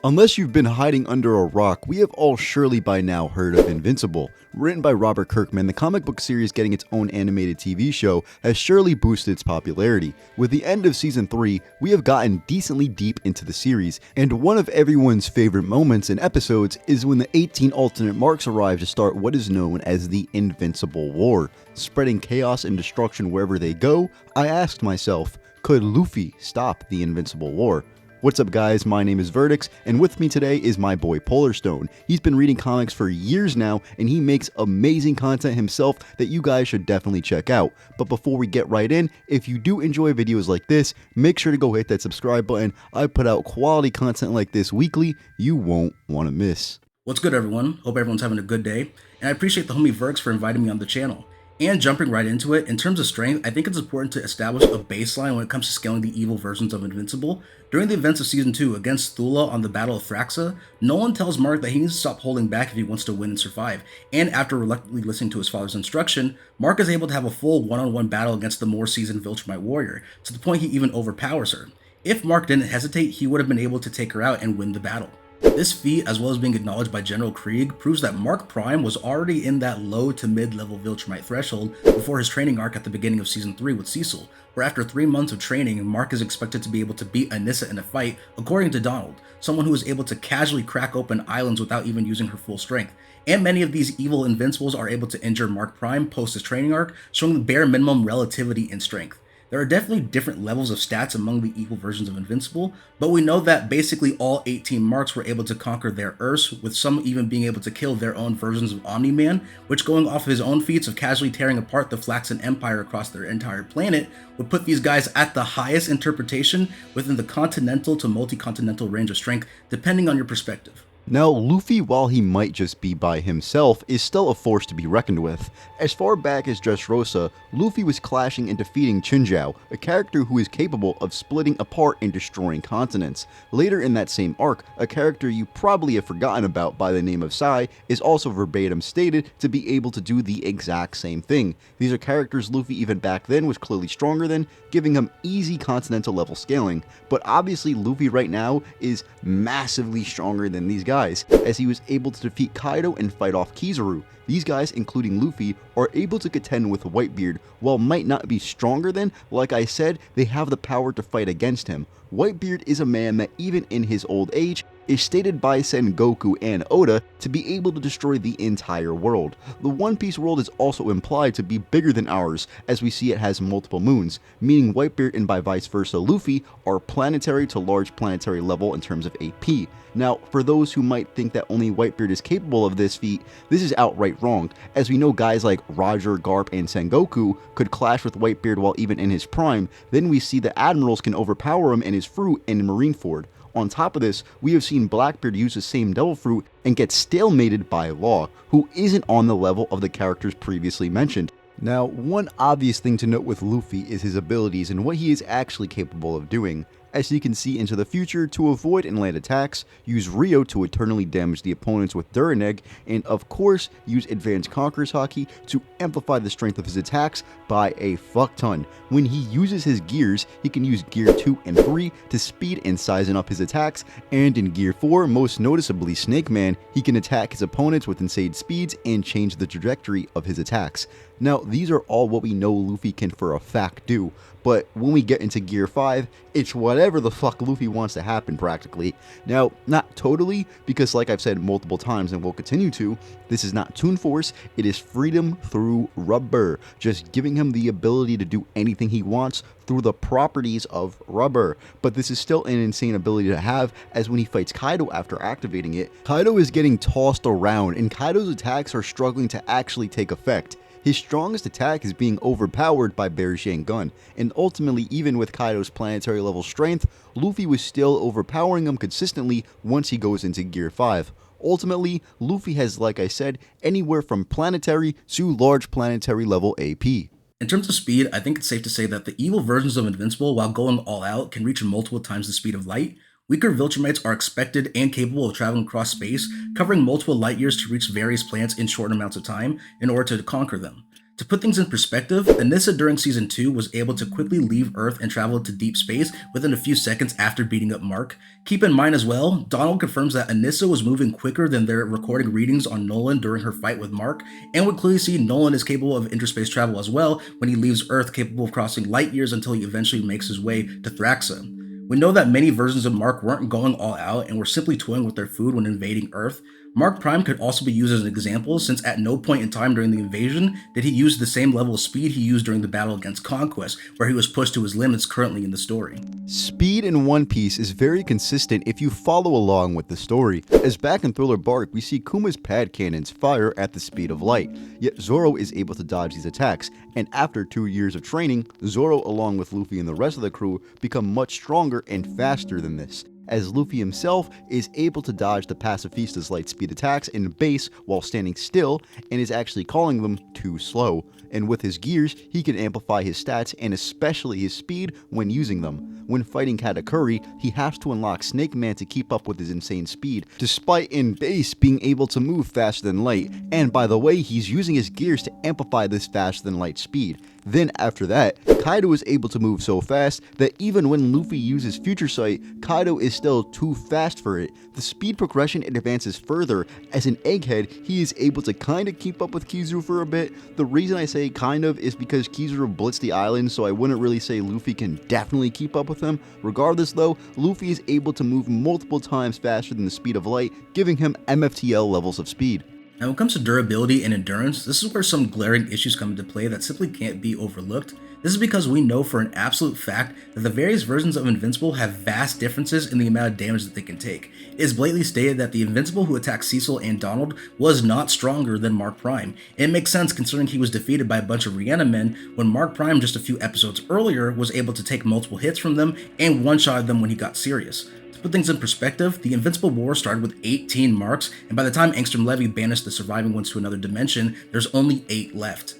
Unless you've been hiding under a rock, we have all surely by now heard of Invincible. Written by Robert Kirkman, the comic book series getting its own animated TV show has surely boosted its popularity. With the end of Season 3, we have gotten decently deep into the series, and one of everyone's favorite moments in episodes is when the 18 alternate marks arrive to start what is known as the Invincible War. Spreading chaos and destruction wherever they go, I asked myself, could Luffy stop the Invincible War? What's up guys, my name is Verdix, and with me today is my boy Polarstone. He's been reading comics for years now, and he makes amazing content himself that you guys should definitely check out. But before we get right in, if you do enjoy videos like this, make sure to go hit that subscribe button. I put out quality content like this weekly, you won't want to miss. What's good everyone? Hope everyone's having a good day, and I appreciate the homie Verdix for inviting me on the channel. And jumping right into it, in terms of strength, I think it's important to establish a baseline when it comes to scaling the evil versions of Invincible. During the events of Season 2 against Thula on the Battle of Thraxa, Nolan tells Mark that he needs to stop holding back if he wants to win and survive, and after reluctantly listening to his father's instruction, Mark is able to have a full one-on-one battle against the more seasoned Viltrumite warrior, to the point he even overpowers her. If Mark didn't hesitate, he would have been able to take her out and win the battle. This feat, as well as being acknowledged by General Krieg, proves that Mark Prime was already in that low to mid-level Viltrumite threshold before his training arc at the beginning of Season 3 with Cecil, where after 3 months of training, Mark is expected to be able to beat Anissa in a fight, according to Donald, someone who is able to casually crack open islands without even using her full strength. And many of these evil Invincibles are able to injure Mark Prime post his training arc, showing the bare minimum relativity in strength. There are definitely different levels of stats among the evil versions of Invincible, but we know that basically all 18 marks were able to conquer their Earths, with some even being able to kill their own versions of Omni-Man, which, going off of his own feats of casually tearing apart the Flaxen Empire across their entire planet, would put these guys at the highest interpretation within the continental to multi-continental range of strength, depending on your perspective. Now, Luffy, while he might just be by himself, is still a force to be reckoned with. As far back as Dressrosa, Luffy was clashing and defeating Chinjiao, a character who is capable of splitting apart and destroying continents. Later in that same arc, a character you probably have forgotten about by the name of Sai is also verbatim stated to be able to do the exact same thing. These are characters Luffy even back then was clearly stronger than, giving him easy continental level scaling. But obviously Luffy right now is massively stronger than these guys, as he was able to defeat Kaido and fight off Kizaru. These guys, including Luffy, are able to contend with Whitebeard. While might not be stronger than, like I said, they have the power to fight against him. Whitebeard is a man that even in his old age is stated by Sengoku and Oda to be able to destroy the entire world. The One Piece world is also implied to be bigger than ours, as we see it has multiple moons, meaning Whitebeard and by vice versa Luffy are planetary to large planetary level in terms of AP. Now, for those who might think that only Whitebeard is capable of this feat, this is outright wrong, as we know guys like Roger, Garp, and Sengoku could clash with Whitebeard while even in his prime. Then we see that admirals can overpower him in his fruit and in Marineford. On top of this, we have seen Blackbeard use the same Devil Fruit and get stalemated by Law, who isn't on the level of the characters previously mentioned. Now, one obvious thing to note with Luffy is his abilities and what he is actually capable of doing. As you can see into the future, to avoid and land attacks, use Rio to eternally damage the opponents with Duraneg, and of course, use Advanced Conqueror's Haki to amplify the strength of his attacks by a fuck ton. When he uses his gears, he can use Gear 2 and 3 to speed and sizen up his attacks, and in Gear 4, most noticeably Snake Man, he can attack his opponents with insane speeds and change the trajectory of his attacks. Now, these are all what we know Luffy can for a fact do, but when we get into Gear 5, it's whatever the fuck Luffy wants to happen practically. Now, not totally, because like I've said multiple times and will continue to, this is not Toon Force, it is freedom through rubber, just giving him the ability to do anything he wants through the properties of rubber. But this is still an insane ability to have, as when he fights Kaido after activating it, Kaido is getting tossed around and Kaido's attacks are struggling to actually take effect. His strongest attack is being overpowered by Bear's Gun, and ultimately even with Kaido's planetary level strength, Luffy was still overpowering him consistently once he goes into Gear 5. Ultimately, Luffy has, like I said, anywhere from planetary to large planetary level AP. In terms of speed, I think it's safe to say that the evil versions of Invincible, while going all out, can reach multiple times the speed of light. Weaker Viltrumites are expected and capable of traveling across space, covering multiple light years to reach various planets in short amounts of time in order to conquer them. To put things in perspective, Anissa during Season 2 was able to quickly leave Earth and travel to deep space within a few seconds after beating up Mark. Keep in mind as well, Donald confirms that Anissa was moving quicker than their recording readings on Nolan during her fight with Mark, and would clearly see Nolan is capable of interspace travel as well when he leaves Earth, capable of crossing light years until he eventually makes his way to Thraxa. We know that many versions of Mark weren't going all out and were simply toying with their food when invading Earth. Mark Prime could also be used as an example, since at no point in time during the invasion did he use the same level of speed he used during the battle against Conquest, where he was pushed to his limits currently in the story. Speed in One Piece is very consistent if you follow along with the story, as back in Thriller Bark we see Kuma's pad cannons fire at the speed of light, yet Zoro is able to dodge these attacks, and after 2 years of training, Zoro along with Luffy and the rest of the crew become much stronger and faster than this, as Luffy himself is able to dodge the Pacifista's light speed attacks in base while standing still, and is actually calling them too slow, and with his gears he can amplify his stats and especially his speed when using them. When fighting Katakuri, he has to unlock Snake Man to keep up with his insane speed, despite in base being able to move faster than light, and by the way, he's using his gears to amplify this faster than light speed. Then after that, Kaido is able to move so fast that even when Luffy uses Future Sight, Kaido is still too fast for it. The speed progression advances further, as an egghead, he is able to kinda keep up with Kizaru for a bit. The reason I say kind of is because Kizaru blitzed the island, so I wouldn't really say Luffy can definitely keep up with him. Regardless though, Luffy is able to move multiple times faster than the speed of light, giving him MFTL levels of speed. Now, when it comes to durability and endurance, this is where some glaring issues come into play that simply can't be overlooked. This is because we know for an absolute fact that the various versions of Invincible have vast differences in the amount of damage that they can take. It is blatantly stated that the Invincible who attacked Cecil and Donald was not stronger than Mark Prime. It makes sense considering he was defeated by a bunch of Rihanna men when Mark Prime just a few episodes earlier was able to take multiple hits from them and one-shot them when he got serious. To put things in perspective, the Invincible War started with 18 marks, and by the time Angstrom Levy banished the surviving ones to another dimension, there's only 8 left.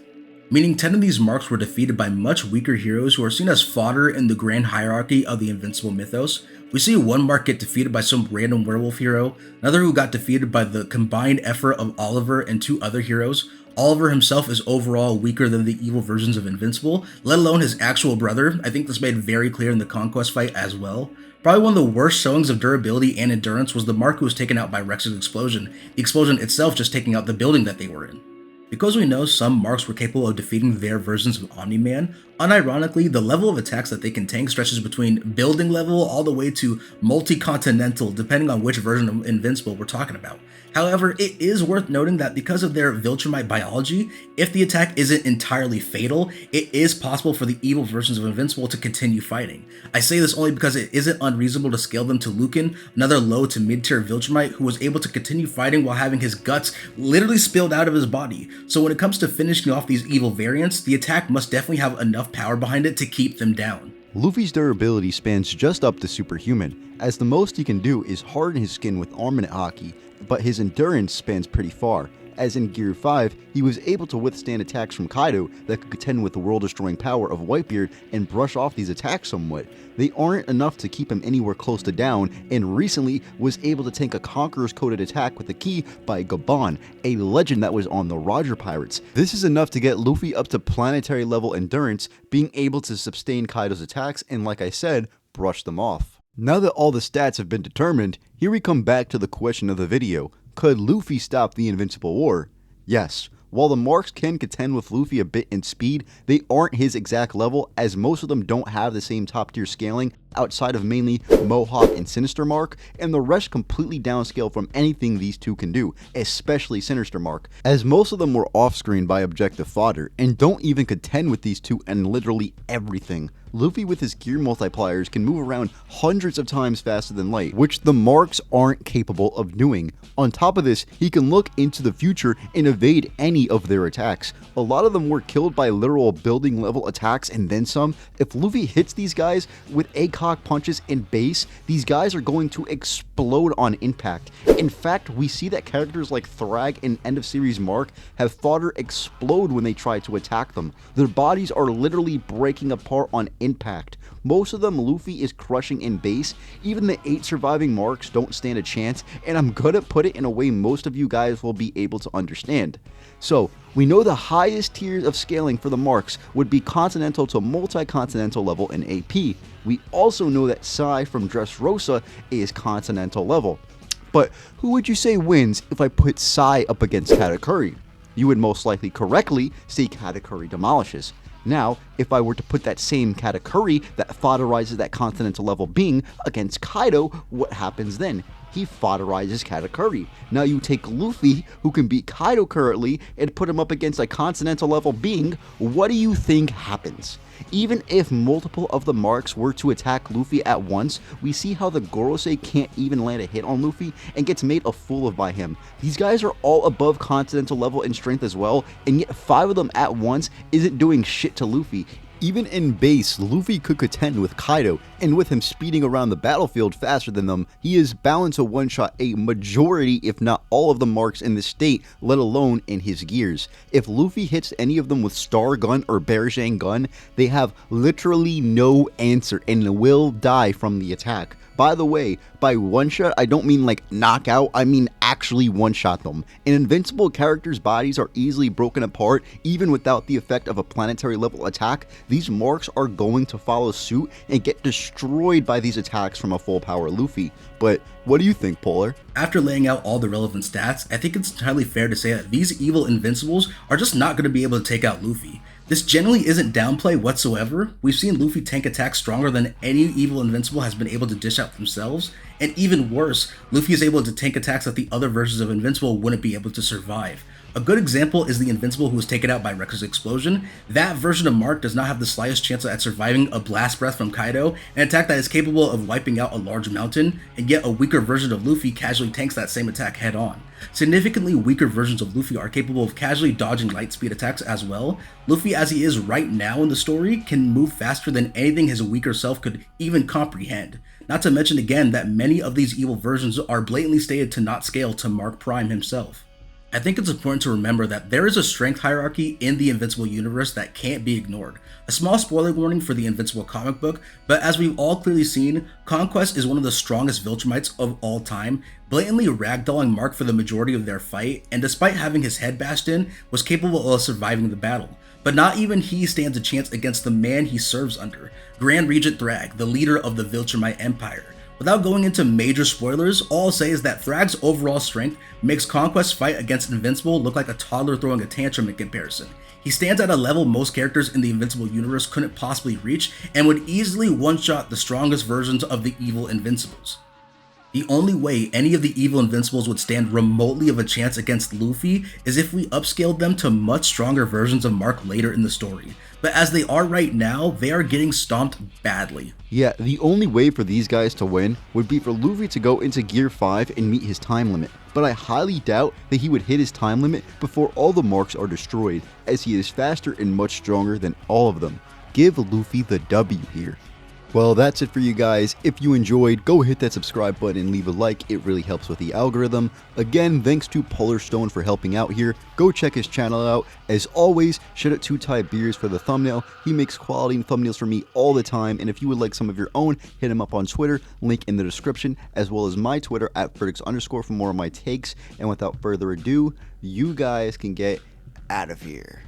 Meaning 10 of these marks were defeated by much weaker heroes who are seen as fodder in the grand hierarchy of the Invincible mythos. We see one mark get defeated by some random werewolf hero, another who got defeated by the combined effort of Oliver and 2 other heroes. Oliver himself is overall weaker than the evil versions of Invincible, let alone his actual brother. I think this made very clear in the Conquest fight as well. Probably one of the worst showings of durability and endurance was the mark who was taken out by Rex's explosion, the explosion itself just taking out the building that they were in. Because we know some marks were capable of defeating their versions of Omni-Man, unironically, the level of attacks that they can tank stretches between building level all the way to multi-continental, depending on which version of Invincible we're talking about. However, it is worth noting that because of their Viltrumite biology, if the attack isn't entirely fatal, it is possible for the evil versions of Invincible to continue fighting. I say this only because it isn't unreasonable to scale them to Lucan, another low to mid-tier Viltrumite who was able to continue fighting while having his guts literally spilled out of his body. So when it comes to finishing off these evil variants, the attack must definitely have enough power behind it to keep them down. Luffy's durability spans just up to superhuman, as the most he can do is harden his skin with armament haki, but his endurance spans pretty far, as in Gear 5, he was able to withstand attacks from Kaido that could contend with the world-destroying power of Whitebeard and brush off these attacks somewhat. They aren't enough to keep him anywhere close to down, and recently was able to tank a Conqueror's coded attack with a key by Gaban, a legend that was on the Roger Pirates. This is enough to get Luffy up to planetary level endurance, being able to sustain Kaido's attacks and, like I said, brush them off. Now that all the stats have been determined, here we come back to the question of the video. Could Luffy stop the Invincible War? Yes. While the marks can contend with Luffy a bit in speed, they aren't his exact level, as most of them don't have the same top tier scaling outside of mainly Mohawk and Sinister Mark, and the rest completely downscale from anything these two can do, especially Sinister Mark, as most of them were off-screen by objective fodder, and don't even contend with these two and literally everything. Luffy with his gear multipliers can move around hundreds of times faster than light, which the marks aren't capable of doing. On top of this, he can look into the future and evade any of their attacks. A lot of them were killed by literal building level attacks and then some. If Luffy hits these guys with ACOG punches in base, these guys are going to explode on impact. In fact, we see that characters like Thragg and End of Series Mark have fodder explode when they try to attack them. Their bodies are literally breaking apart on impact. Most of them Luffy is crushing in base. Even the 8 surviving marks don't stand a chance, and I'm gonna put it in a way most of you guys will be able to understand. So, we know the highest tiers of scaling for the marks would be continental to multi-continental level in AP. We also know that Sai from Dressrosa is continental level. But who would you say wins if I put Sai up against Katakuri? You would most likely correctly say Katakuri demolishes. Now, if I were to put that same Katakuri that fodderizes that continental level being against Kaido, what happens then? He fodderizes Katakuri. Now you take Luffy, who can beat Kaido currently, and put him up against a continental level being, what do you think happens? Even if multiple of the marks were to attack Luffy at once, we see how the Gorosei can't even land a hit on Luffy and gets made a fool of by him. These guys are all above continental level in strength as well, and yet 5 of them at once isn't doing shit to Luffy. Even in base, Luffy could contend with Kaido, and with him speeding around the battlefield faster than them, he is bound to one-shot a majority, if not all of the marks in the state, let alone in his gears. If Luffy hits any of them with Star Gun or Bearjang Gun, they have literally no answer and will die from the attack. By the way, by one-shot, I don't mean like knockout, I mean actually one-shot them. And Invincible characters' bodies are easily broken apart, even without the effect of a planetary level attack. These marks are going to follow suit and get destroyed by these attacks from a full power Luffy. But what do you think, Polar? After laying out all the relevant stats, I think it's entirely fair to say that these evil Invincibles are just not going to be able to take out Luffy. This generally isn't downplay whatsoever. We've seen Luffy tank attacks stronger than any evil Invincible has been able to dish out themselves, and even worse, Luffy is able to tank attacks that the other versions of Invincible wouldn't be able to survive. A good example is the Invincible who was taken out by Rex's explosion. That version of Mark does not have the slightest chance at surviving a blast breath from Kaido, an attack that is capable of wiping out a large mountain, and yet a weaker version of Luffy casually tanks that same attack head on. Significantly weaker versions of Luffy are capable of casually dodging light speed attacks as well. Luffy, as he is right now in the story, can move faster than anything his weaker self could even comprehend. Not to mention again that many of these evil versions are blatantly stated to not scale to Mark Prime himself. I think it's important to remember that there is a strength hierarchy in the Invincible universe that can't be ignored. A small spoiler warning for the Invincible comic book, but as we've all clearly seen, Conquest is one of the strongest Viltrumites of all time, blatantly ragdolling Mark for the majority of their fight, and despite having his head bashed in, was capable of surviving the battle. But not even he stands a chance against the man he serves under, Grand Regent Thragg, the leader of the Viltrumite Empire. Without going into major spoilers, all I'll say is that Thragg's overall strength makes Conquest's fight against Invincible look like a toddler throwing a tantrum in comparison. He stands at a level most characters in the Invincible universe couldn't possibly reach, and would easily one-shot the strongest versions of the evil Invincibles. The only way any of the evil Invincibles would stand remotely of a chance against Luffy is if we upscaled them to much stronger versions of Mark later in the story. But as they are right now, they are getting stomped badly. Yeah, the only way for these guys to win would be for Luffy to go into Gear 5 and meet his time limit. But I highly doubt that he would hit his time limit before all the marks are destroyed, as he is faster and much stronger than all of them. Give Luffy the W here. Well, that's it for you guys. If you enjoyed, go hit that subscribe button and leave a like. It really helps with the algorithm. Again, thanks to Polar Stone for helping out here. Go check his channel out. As always, shout out to Ty Beers for the thumbnail. He makes quality thumbnails for me all the time. And if you would like some of your own, hit him up on Twitter. Link in the description, as well as my Twitter at @Ferdix_ for more of my takes. And without further ado, you guys can get out of here.